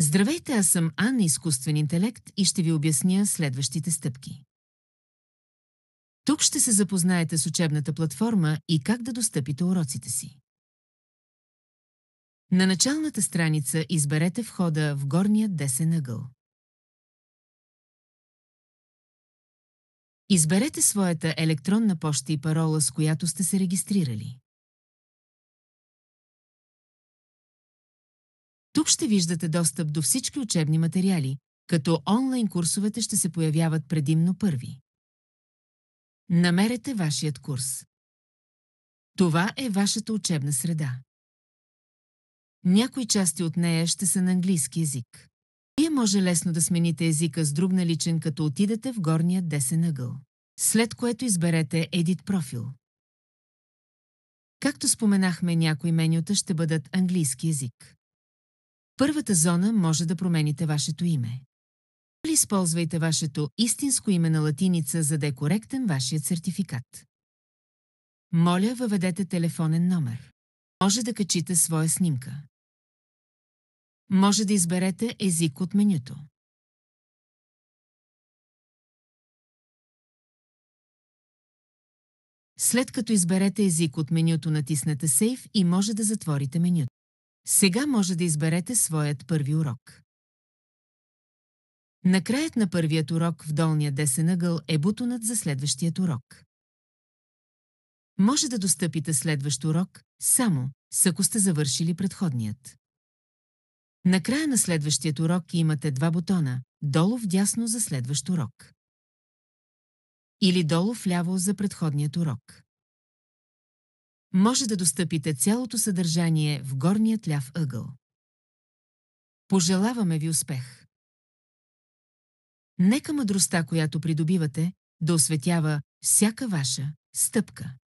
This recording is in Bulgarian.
Здравейте, аз съм Анна, изкуствен интелект и ще ви обясня следващите стъпки. Тук ще се запознаете с учебната платформа и как да достъпите уроците си. На началната страница изберете входа в горния десен ъгъл. Изберете своята електронна поща и парола, с която сте се регистрирали. Тук ще виждате достъп до всички учебни материали, като онлайн курсовете ще се появяват предимно първи. Намерете вашият курс. Това е вашата учебна среда. Някои части от нея ще са на английски език. Вие може лесно да смените езика с друг наличен, като отидете в горния десен ъгъл, след което изберете Edit профил. Както споменахме, някои менюта ще бъдат английски език. Първата зона може да промените вашето име. Или използвайте вашето истинско име на латиница, за да е коректен вашият сертификат. Моля, въведете телефонен номер. Може да качите своя снимка. Може да изберете език от менюто. След като изберете език от менюто, натиснете Save и може да затворите менюто. Сега може да изберете своят първи урок. Накраят на първият урок в долния десен ъгъл е бутонът за следващият урок. Може да достъпите следващ урок, само ако сте завършили предходният. Накрая на следващият урок имате два бутона, долу вдясно за следващ урок. Или долу вляво за предходният урок. Може да достъпите цялото съдържание в горният ляв ъгъл. Пожелаваме ви успех! Нека мъдростта, която придобивате, да осветява всяка ваша стъпка.